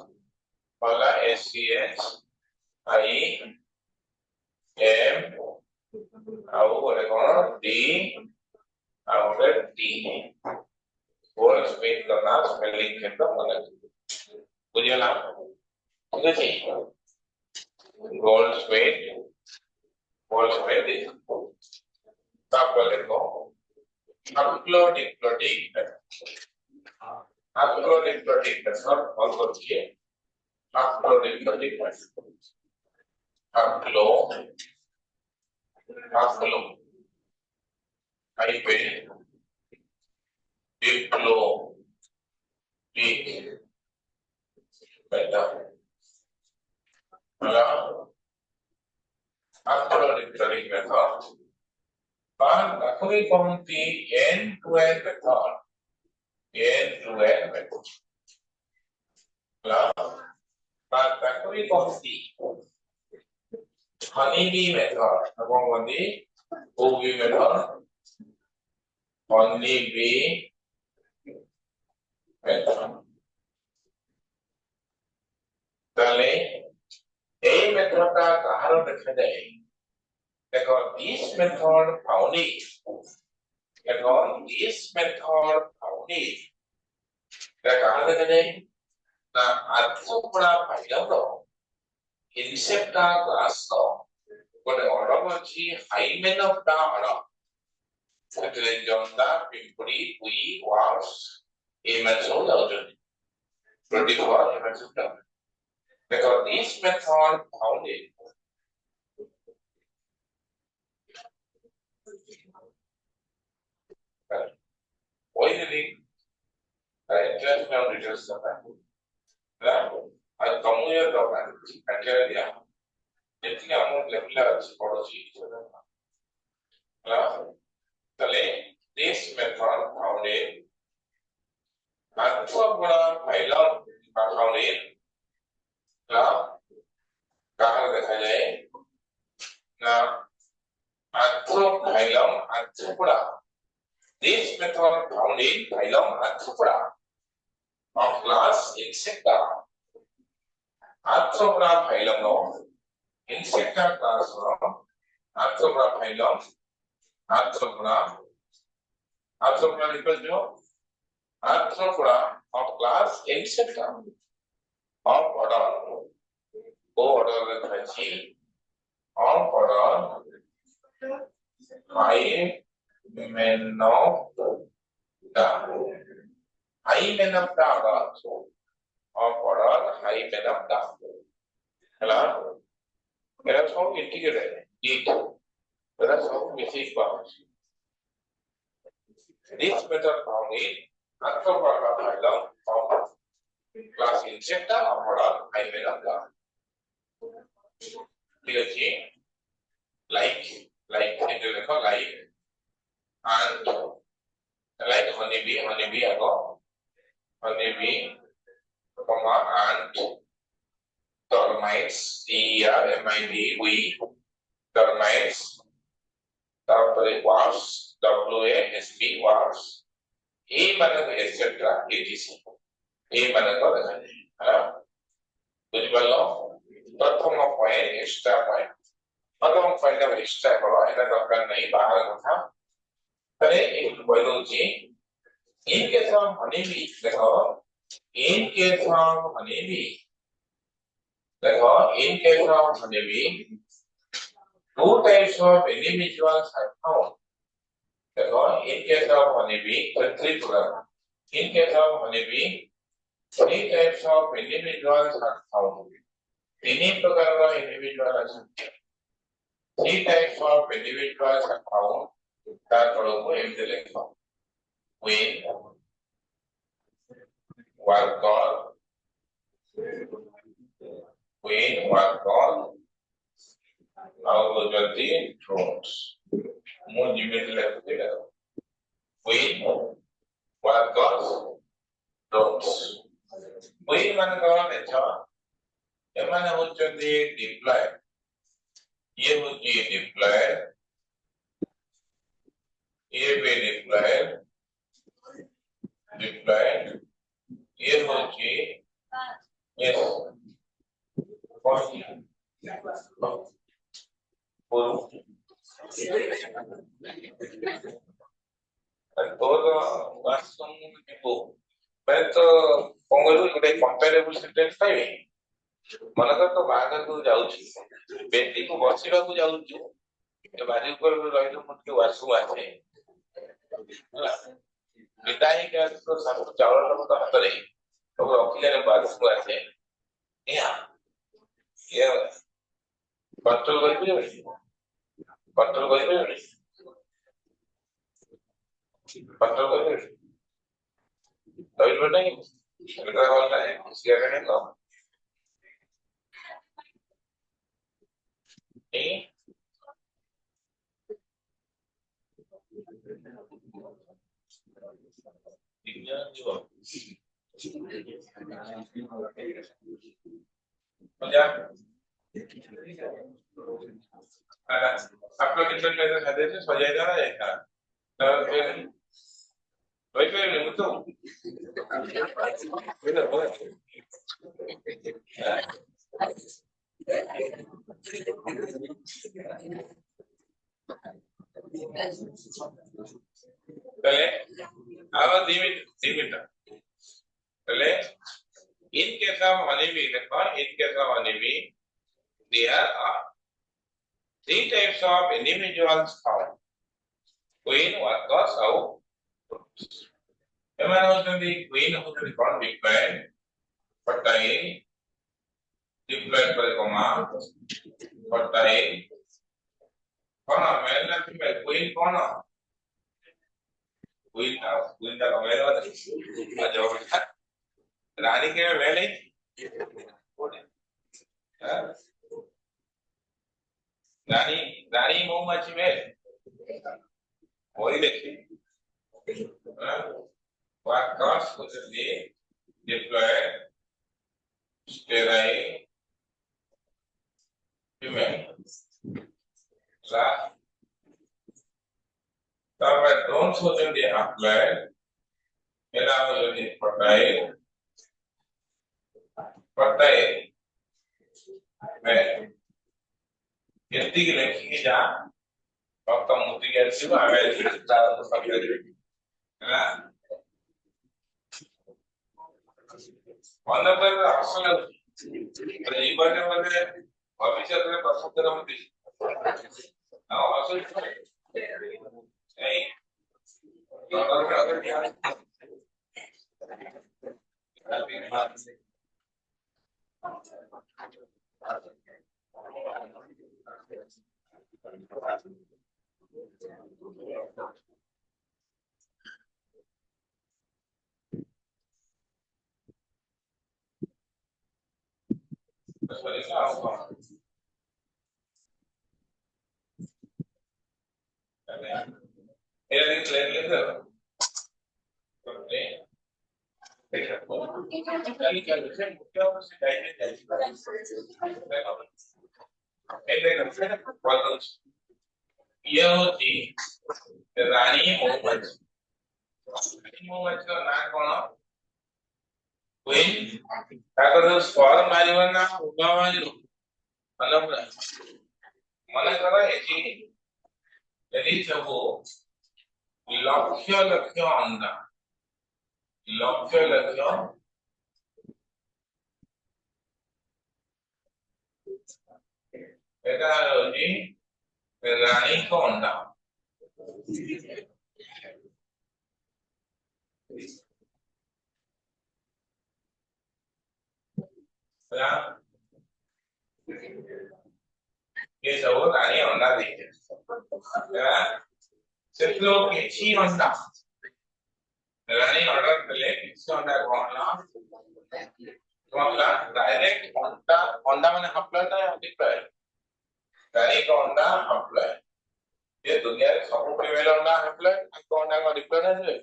वाला SCH I M और कौन D और D gold space करना spelling के तो मतलब बुझे ना ठीक है जी gold स्पेस तब बोले को uploading method और करके uploading hyphen diplomatic method uploading method but actually from the end-to-end method but actually from the honeybee method from the OV method honeybee method তাহলে এই মেথডটা কাহার দেখা যায় দেখো this method found it এটা কাহার দেখা যায় না আর্থ্রোপোডা ফাইলাম ইনসেক্টা ক্লাস ଗୋଟେ ଅର୍ଡର ଅଛି ହାଇମେନ ଅଫ ଦ ଅର୍ଡର ସେଥିରେ ଜନ୍ଦା ପିମ୍ପୁଡି ଉଇ ୱାର୍ସ ଏମାନେ ସବୁ ଯାଉଛନ୍ତି 24 ଏମାନେ ସବୁ ଯାଉଛନ୍ତି ଦେଖ this method found it originally international details ना आज कम्युनिटी डॉक्टर एक्चुअली दिया जितने अमाउंट लेवल আছে পড়ছি না তাহলে this method found in arthropoda phylum found in না কাহার দেখা যায় না arthropoda this method found in phylum arthropoda of class insecta arthropoda phylum no insecta class no arthropoda phylum arthropoda equal to arthropoda of class insecta of order of order Hymenoptera of order Hymenoptera hello there are some integrated there are some basic parts this method found in arthropoda phylum of class insecta of order Hymenoptera like into the like and like honeybee ago, honeybee, comma, ant, termites, termid, we, termites, taପରେ wasps, wasp, wasps, ए ମାନଙ୍କ etc etc ए ମାନଙ୍କ ଦେଖାଯାଏ ହେଲା ବୁଝିପାରିଲ ପ୍ରଥମ point extra point ପ୍ରଥମ point extra କର এটা ଦରକାର ନାହିଁ ବାହାର କଥା ତାହେଲେ ଏଇ କହିଦଉଛି in case of honeybee ଦେଖ in case of honeybee देखो in case of honeybee two types of individuals are found देखो in case of honeybee three program in case of honeybee three types of individuals are found तीन प्रकार individual अछंती three types of individuals are found तार पड़ोको एमते लेखो queen worker queen worker और जल्दी drones ମୁଁ ଯେମିତି ଲେଖୁଛି queen workers drones queen ମାନଙ୍କର ଦେଖ ଏମାନେ ହଉଛନ୍ତି deploy ये होती है deploy ये भी deployed ये होती yes todo वास्तव में देखो मैं तो कहूँगा कि कंपेरेबल सेंटेंस पाइबे मनकर तो बाहर को जाउछी बेटी को बसिबा को जाउछु ए बारी ऊपर रहिलो मुटके वासु आछे होला विदाई के तो सब चावल तो हाथ रे तो रखिले ने वासु आछे ये कंट्रोल करिबे कंट्रोल करिबे तभी नहीं इनका वाला है इसके आगे नहीं तो नहीं जो क्या आप लोग कितने पैसे खाते थे सजाए जा रहा है क्या वही पे नहीं तो पहले अब दिमिट पहले in case of honeybee देखो in case of honeybee there are three types of individuals found queen workers और एमन होतंदी queen होतंदी कौन deployed पटाई deployed पर कोमा पटाई कौन मेल ना फीमेल queen कौन queen का मेल होता है जो रानी के मेल है रानी मौमच्ची मेल वही देखिए workers होते deployed sterile female ला तब drones होते applied मेला होते पटाई मेल यदि की लेखी जा वक्त मुद्दी के सिवा अमेरिकी ज़्यादा तो सब ले है ना वंदर पर असल है ये बारे में भविष्य में पसंद करना मुद्दी ना असल नहीं अगर क्या अपने कल क्या मुख्य से ये होती रानी मोहम्मद का नाम कौन क्वीन ताकत स्वर मारिवना उगावाजु अलग मन करा एची यदि सब लक्ष्य लक्ष्य अंडा लक्ष्य लक्ष्य এটা হচ্ছে রানী কন্যা ये सब रानी अंडा देते सिर्फ लोग किसी अंडा रानी ऑर्डर पहले किसी अंडा कौन डायरेक्ट अंडा अंडा मैंने हपला ना डिप्लॉय रानी का अंडा हपला ये दुनिया के सब प्रीमियर अंडा हपला को अंडा का डिप्लॉय ना है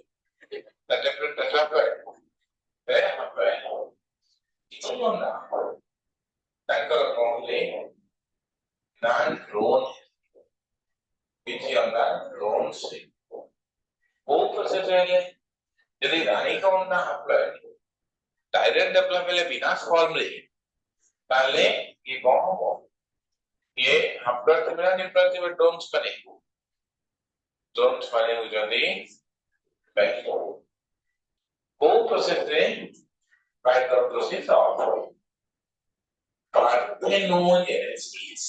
दैट डिफरेंट हपला है हपला किसी अंडा टैंकर ओनली नॉन ड्रोन किसी अंडा ड्रोन से वो प्रोसेस है यदि रानी का अंडा हपला डायरेक्ट डेवलप में बिना फॉर्म ले पहले ये कौन ये हपलर मेरा निपलर में ड्रोन्स बने हो जाती बैक वो प्रोसेस है by the process of parthenogenesis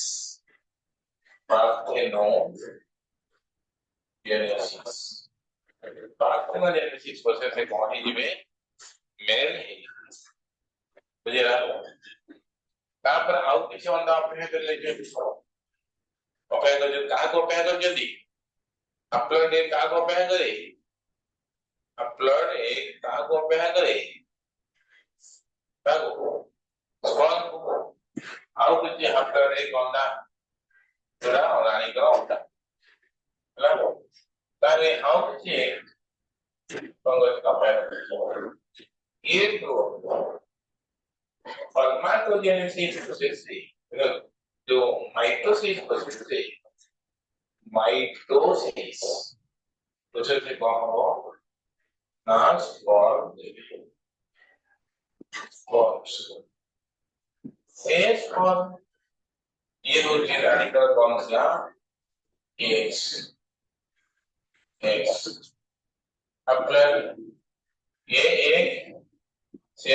parthenogenesis process है कौन है जिसमें मेल है बुझिला तापर आउ किसी अंडा अपेक्षा कर ले अपेक्षा कर का को अपेक्षा कर जदी अपलोड एक का को अपेक्षा करे अपलोड एक का को अपेक्षा करे ताको स्पॉन आउ किसी अपलोड एक अंडा जोड़ा और रानी का अंडा ला तारे आउ किसी पंगत का अपेक्षा ये तो Spermatogenesis प्रोसेस से जो माइटोसिस प्रोसेस से माइटोसिस प्रोसेस से कौन हो नाम स्पर्म स्पर्म ये दो चीज राडिकल कौन सा एक्स एक्स अपलर ये एक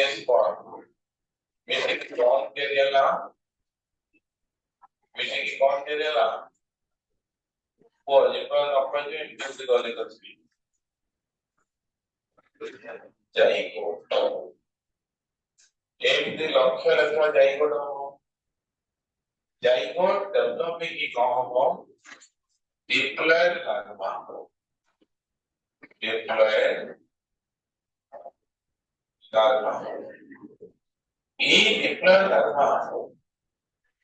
स्पर्म मिशन की कौन दे देला वो जिपर अपॉर्चुनिटी टू गॉल करती जाइगो एमती लक्ष्य लक्ष्य जाइगो डेवलपिंग की कौन हो डिप्लॉयड लार्वा ये डिप्लॉयड लार्वा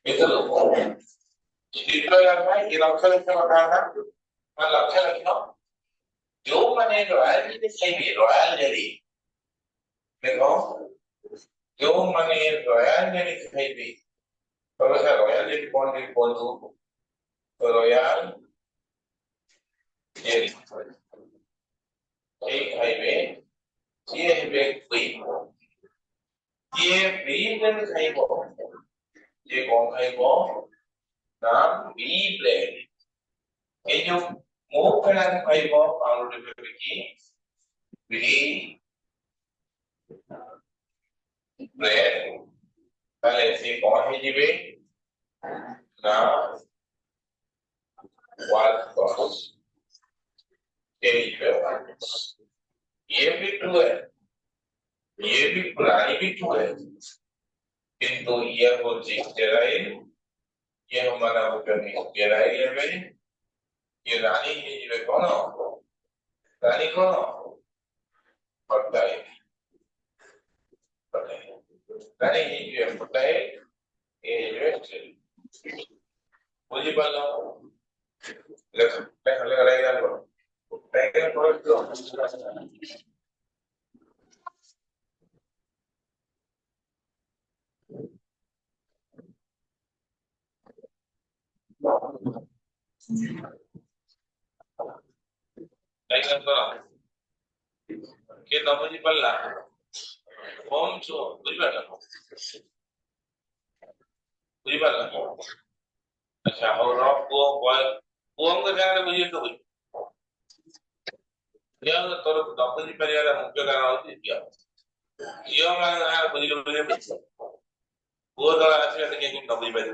इधर डिप्लॉयड लार्वा ये लक्ष्य लक्ष्य बताना मैं लक्ष्य लक्ष्य जो मैंने रॉयल जेली देखो जो मैंने रॉयल जेली खाई थी तो वैसा रॉयल जेली कौन सी बोल दूं तो रॉयल जेली एक हाईवे ये हाईवे क्वीन ये ब्रीडर खाइबो ये कौन खाइबो नाम बी ब्लेड ये जो मुंह करा खाइबो आलू डिब्बे की बी ब्लेड पहले से कौन है जीवे ना वाल कॉस ये भी ट्रू है ये भी पुरानी भी ट्रू है किंतु ये वो चीज स्टेराइल ये हमारा उपयोगी स्टेराइल है भाई ये रानी है जीवे कौन रानी कौन पता है रानी है जीवे पता है ये जीवे मुझे बोलो लेकिन मैं हले लगाएगा लो पैकेट प्रोडक्ट डायग्राम करो के न बुझी पल्ला फॉर्म छो बुझी पाला अच्छा और को बॉय को जाने बुझी तो बुझी या तोर न बुझी परियार मुख्य कारण होती क्या यो माने ना बुझी वो तो आसे के न बुझी पाई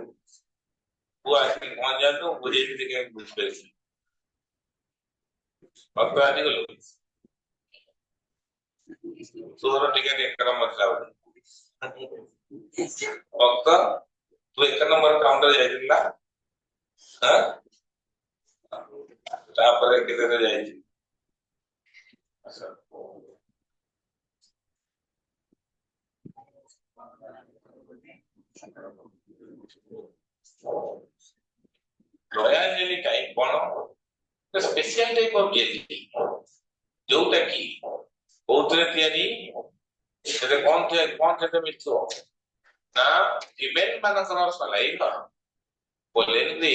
वो आसे पहुंच जाए तो बुझे भी के बुझ पे भक्त आदि को तोर टिकट एक मतलब भक्त तू एक नंबर काउंटर जाइला हां तापर केते जाई अच्छा रॉयल जेली टाइप कोन तो स्पेशल टाइप ऑफ जेली जोटा की बहुतरे थियरी सेटे कौन थे मित्रो ना इवेंट मानकर सलाइन पोलेन दे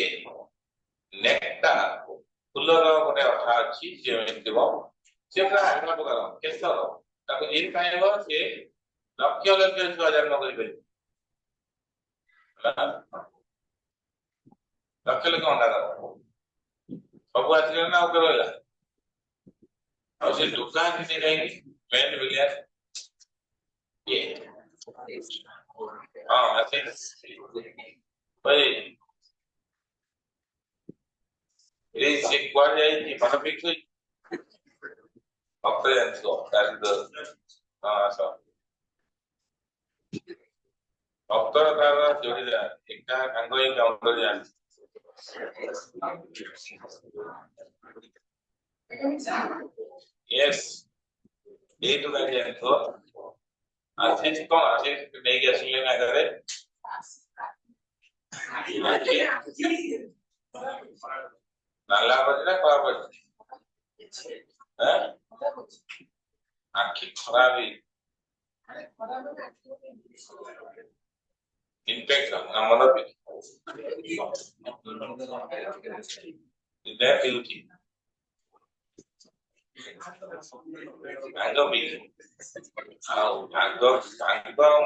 नेक्टा फुलर गोटे अठा अछि जे मिथिबो से पूरा आगला प्रकार केसर ताको इन काइबो से लक्ष्य लक्ष्य 2000 न करि लक्ष्य लक्ष्य अंडा सब आथिले ना उके रहला और से दुकान से नहीं मेन विलियस ये हां ऐसे भाई ये से क्वार जाई थी मन फिक्स हुई अपने तो दैट हां सब डॉक्टर तारा जोड़ी दे एकटा कांगो एक काउंटर जान यस ये तो मैं जान तो आशीष कौन आशीष नहीं गया सुनने ना करे नाला बजना पार बजना हैं आंखें खराब ही इम्पैक्ट ना मतलब इधर क्योंकि आंगो भी आंगो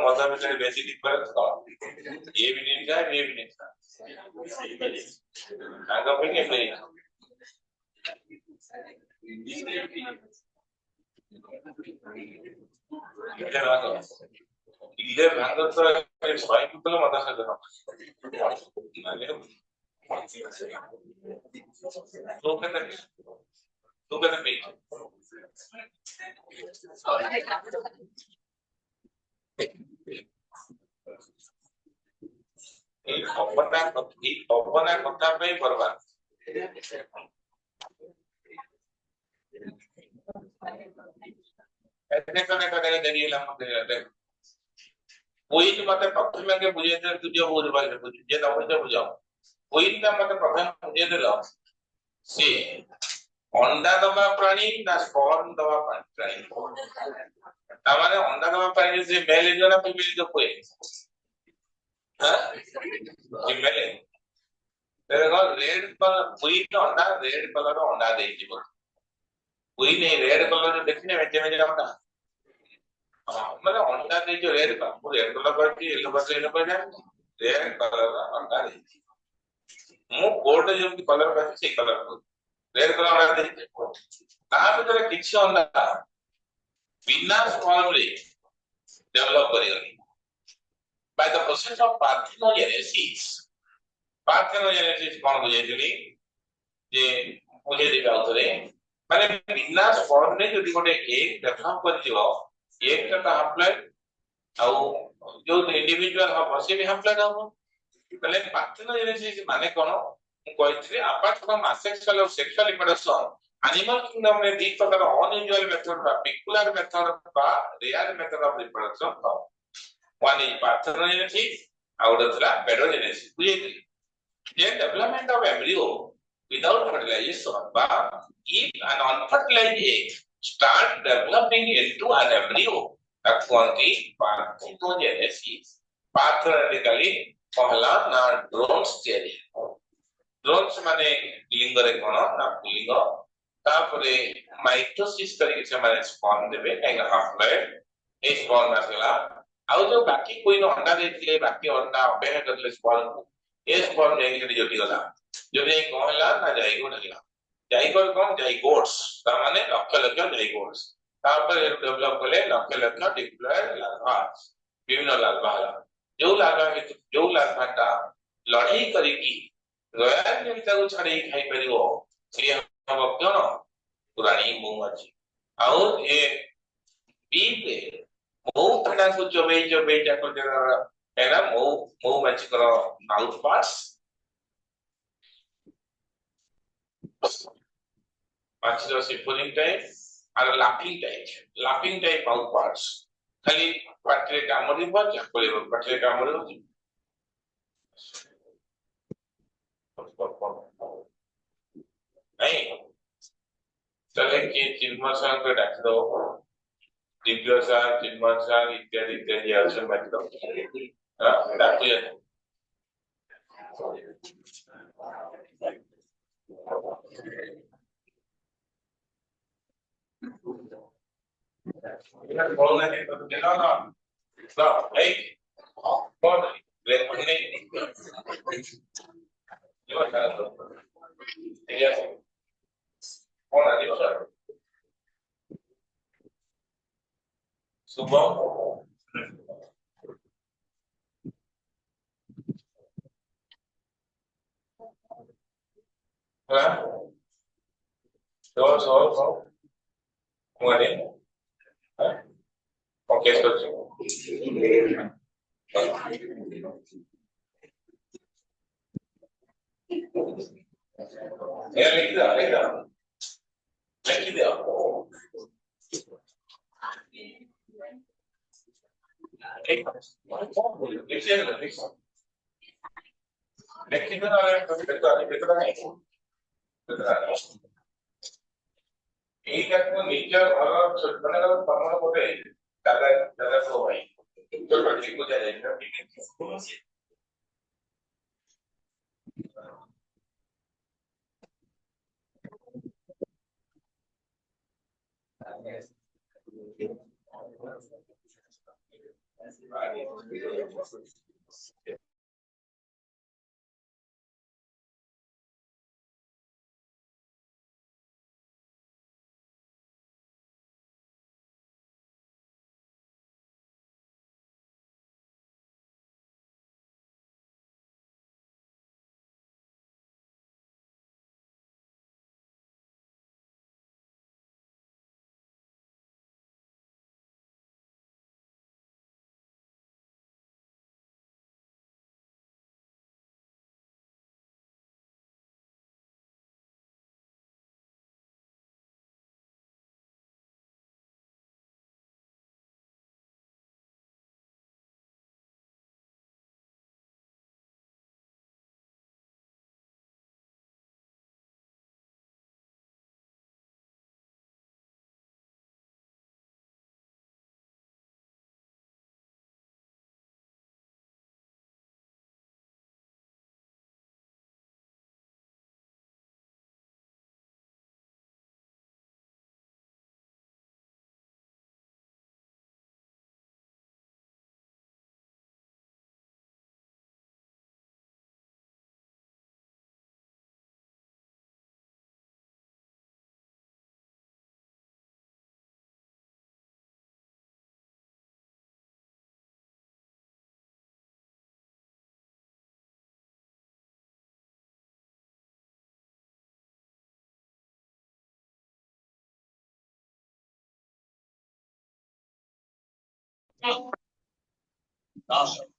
मजा में तेरे बेसिक डिफरेंस का ये भी नहीं था आंगो भी नहीं भाई इधर भांगर तो स्वाइन फ्लू तो मत सकते हो तो कहते नहीं एक अपना कथा पे बर्बाद ऐसे करने देखिए मत कोई मत प्रथम के बुझे दे तुझे बोझ भाई बुझे ना बुझे बुझाओ कोई ना मत प्रथम बुझे दे लो से अंडा दवा प्राणी ना स्पर्म दवा प्राणी हमारे अंडा दवा प्राणी से मेल जो ना फीमेल जो कोई हां फीमेल तेरे को रेड कलर कोई तो अंडा रेड कलर अंडा दे जीवो कोई नहीं रेड कलर देखने में अंडा मतलब अंडा दे जो रेड कलर करती येलो कलर रेड कलर अंडा दे मु कोड जो कलर करती से कलर रेड कलर अंडा दे ता भीतर किछ अंडा बिना स्पर्म रे develop करिगली by the process of parthenogenesis कौन बुझेइली जे बुझे देबे आउतरे माने बिना स्पर्म ने जदी गोटे एग डेवलप कर दियो एक का हाफ लाइफ आउ जो इंडिविजुअल हाफ से भी हाफ लाइफ हो पहले पार्थेनोजेनेसिस माने कोन कहथि अपार्ट फ्रॉम असेक्सुअल और सेक्सुअल रिप्रोडक्शन एनिमल किंगडम में दी प्रकार अनयूजुअल मेथड बा पेक्युलर मेथड बा rare method of reproduction one is parthenogenesis out of the paedogenesis बुझेइली the development of embryo without fertilization if an unfertilized egg start developing into an embryo that is parthenogenesis pathologically पहला ना drone steering drones माने लिंग रे कोन ना pulling तापरे mitosis करी से माने स्पर्म देबे काई हाफ लाइफ ए स्पर्म आसला आउ जो बाकी कोई न अंडा देथिले बाकी अंडा अपेक्षा करले स्पर्म को ए स्पर्म नै कि जोटी गला जदि कहला ना जाइगो नगला जाइगो कोन जाइगोट्स ता माने लक्ष लक्ष जाइगोट्स तापर डेवलप कले लक्ष लक्ष डिप्लॉयड लार्वा विभिन्न लार्वा हला जो लार्वा ता लड़ाई करिकी गया जेमिता को छाड़ी खाई परिवो से हम कोन पुरानी मौमाछी आउ ए बीते मौ फटा को चोबे जाको जरा एना मौमाछी को माउथ पार्ट्स माछी सिफोनिंग टाइप और लाफिंग टाइप माउथ पार्ट्स खाली पाटरे कामड़ी हो जाकोले पाटरे कामड़ी हो नहीं चले कि चिन्मसान को डाक दो दिव्यसान चिन्मसान इत्यादि इत्यादि आसन मत दो डाकू या ये बोलने है तो ना ना ना एक कौन ले हमने ये बता दो ठीक है कौन है ये सर सुबह हाँ तो मुझे ओके सोचो ये लिख दो एक निज घर माने परमाणु गोटे जगह को भाई तो ठीक हो जाएगा Awesome.